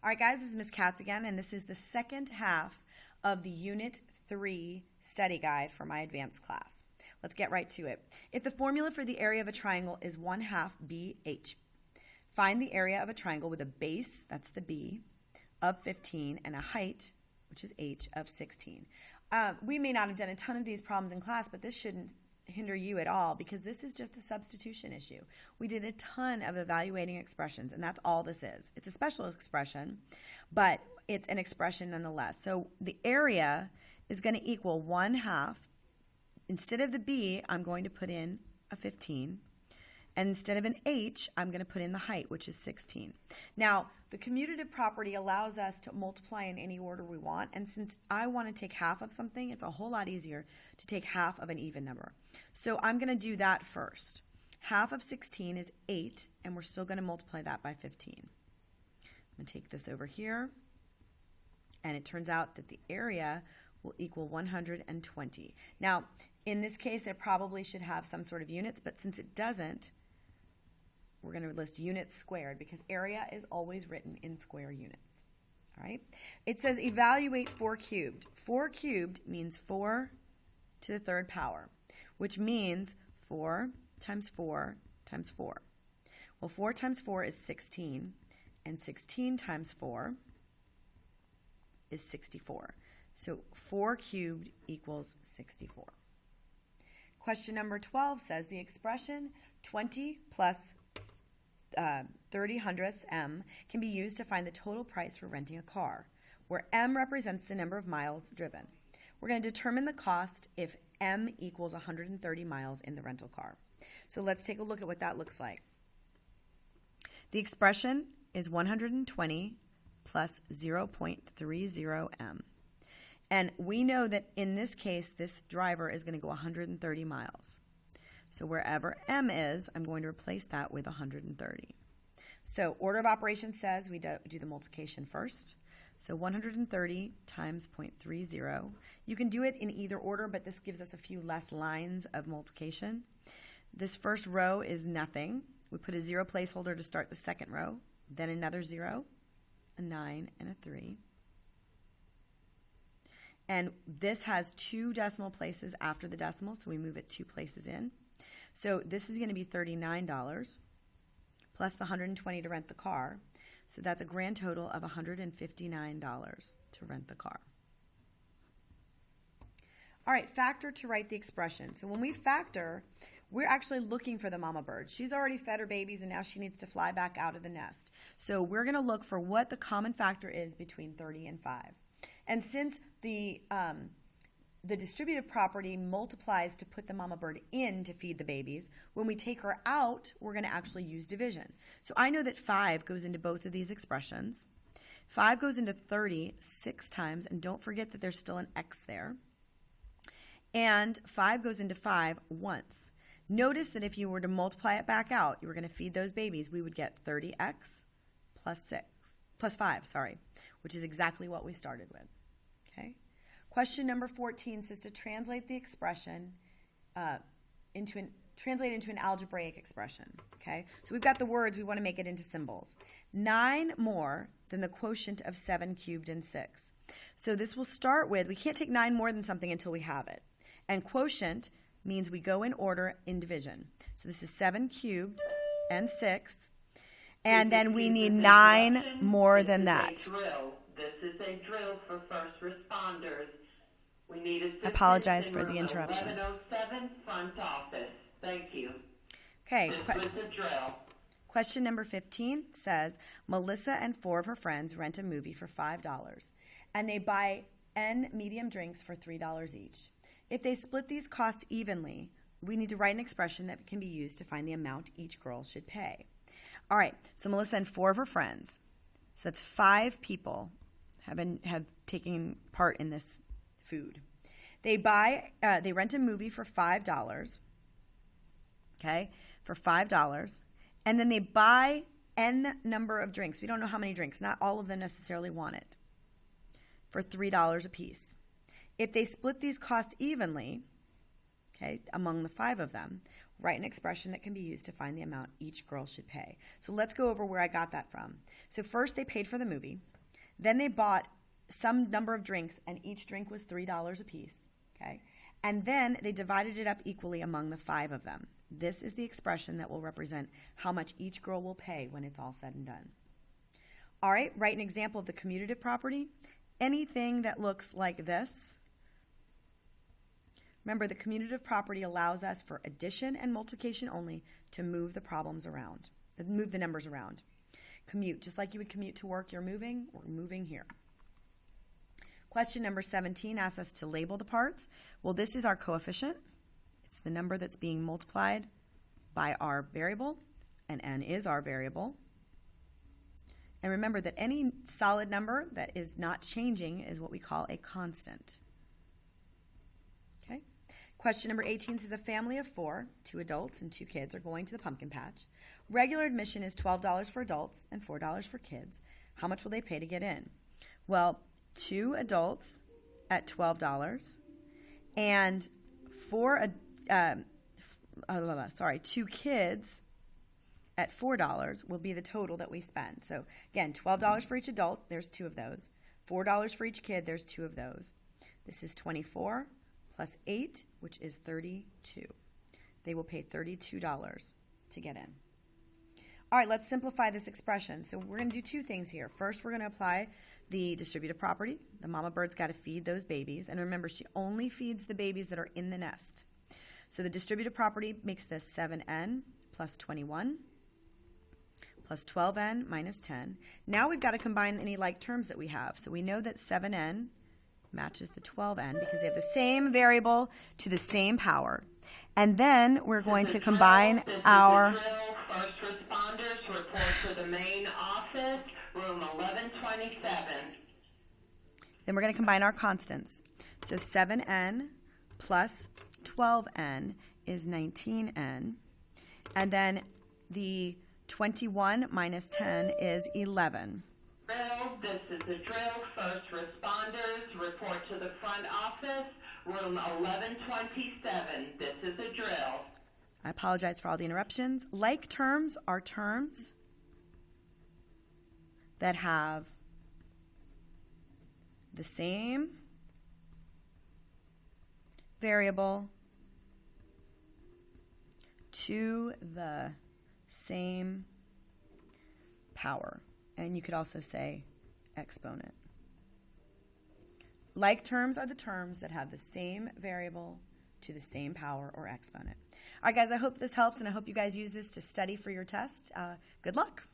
All right, guys, this is Miss Katz again, and this is the second half of the Unit 3 study guide for my advanced class. Let's get right to it. If the formula for the area of a triangle is 1/2 BH, find the area of a triangle with a base, that's the B, of 15 and a height, which is H, of 16. We may not have done a ton of these problems in class, but this shouldn't hinder you at all because this is just a substitution issue. We did a ton of evaluating expressions, and that's all this is. It's a special expression, but it's an expression nonetheless. So the area is going to equal 1/2. Instead of the B, I'm going to put in a 15. And instead of an H, I'm going to put in the height, which is 16. Now, the commutative property allows us to multiply in any order we want. And since I want to take half of something, it's a whole lot easier to take half of an even number. So I'm going to do that first. Half of 16 is 8, and we're still going to multiply that by 15. I'm going to take this over here. And it turns out that the area will equal 120. Now, in this case, it probably should have some sort of units, but since it doesn't, we're going to list units squared because area is always written in square units. All right? It says evaluate 4 cubed. 4 cubed means 4 to the third power, which means 4 times 4 times 4. Well, 4 times 4 is 16, and 16 times 4 is 64. So 4 cubed equals 64. Question number 12 says the expression 20 plus 30 hundredths M can be used to find the total price for renting a car, where M represents the number of miles driven. We're going to determine the cost if M equals 130 miles in the rental car. So let's take a look at what that looks like. The expression is 120 plus 0.30 M. And we know that in this case, this driver is going to go 130 miles. So wherever M is, I'm going to replace that with 130. So order of operations says we do the multiplication first. So 130 times 0.30. You can do it in either order, but this gives us a few less lines of multiplication. This first row is nothing. We put a 0 placeholder to start the second row, then another 0, a 9, and a 3. And this has 2 decimal places after the decimal, so we move it 2 places in. So this is going to be $39 plus the $120 to rent the car. So that's a grand total of $159 to rent the car. All right, factor to write the expression. So when we factor, we're actually looking for the mama bird. She's already fed her babies, and now she needs to fly back out of the nest. So we're going to look for what the common factor is between 30 and 5. And since the distributive property multiplies to put the mama bird in to feed the babies, when we take her out, we're going to actually use division. So I know that 5 goes into both of these expressions. 5 goes into 30 6 times, and don't forget that there's still an x there. And 5 goes into 5 once. Notice that if you were to multiply it back out, you were going to feed those babies, we would get 30x plus 5, which is exactly what we started with. Okay. Question number 14 says to translate the expression into an algebraic expression. Okay. So we've got the words, we want to make it into symbols. 9 more than the quotient of 7 cubed and 6. So this will start with, we can't take 9 more than something until we have it. And quotient means we go in order in division. So this is 7 cubed and 6. And then we need 9 more than that. This is a drill for first responders. We need assistance. I apologize for the interruption. 1107 front office. Thank you. Okay. This was the drill. Question number 15 says, Melissa and 4 of her friends rent a movie for $5, and they buy N medium drinks for $3 each. If they split these costs evenly, we need to write an expression that can be used to find the amount each girl should pay. All right, so Melissa and 4 of her friends, so that's 5 people have taken part in this food. They rent a movie for $5, okay, for $5, and then they buy N number of drinks. We don't know how many drinks. Not all of them necessarily want it, for $3 a piece. If they split these costs evenly, okay, among the 5 of them, Write an expression that can be used to find the amount each girl should pay. So let's go over where I got that from. So first they paid for the movie. Then they bought some number of drinks, and each drink was $3 a piece. Okay? And then they divided it up equally among the 5 of them. This is the expression that will represent how much each girl will pay when it's all said and done. All right, write an example of the commutative property. Anything that looks like this. Remember, the commutative property allows us for addition and multiplication only to move the numbers around. Commute, just like you would commute to work, we're moving here. Question number 17 asks us to label the parts. Well, this is our coefficient. It's the number that's being multiplied by our variable, and n is our variable. And remember that any solid number that is not changing is what we call a constant. Okay. Question number 18 says a family of 4, 2 adults and 2 kids, are going to the pumpkin patch. Regular admission is $12 for adults and $4 for kids. How much will they pay to get in? Well, 2 adults at $12 and 2 kids at $4 will be the total that we spend. So again, $12 for each adult, there's 2 of those. $4 for each kid, there's 2 of those. This is 24 plus 8, which is 32. They will pay $32 to get in. All right, let's simplify this expression. So we're going to do 2 things here. First, we're going to apply the distributive property. The mama bird's got to feed those babies. And remember, she only feeds the babies that are in the nest. So the distributive property makes this 7n plus 21 plus 12n minus 10. Now we've got to combine any like terms that we have. So we know that 7n matches the 12n because they have the same variable to the same power. And then we're going to combine our... First responders report to the main office, room 1127. Then we're going to combine our constants. So 7n plus 12n is 19n. And then the 21 minus 10 is 11. This is the drill. First responders report to the front office, room 1127. This is a drill. I apologize for all the interruptions. Like terms are terms that have the same variable to the same power. And you could also say exponent. Like terms are the terms that have the same variable to the same power or exponent. All right, guys, I hope this helps, and I hope you guys use this to study for your test. Good luck.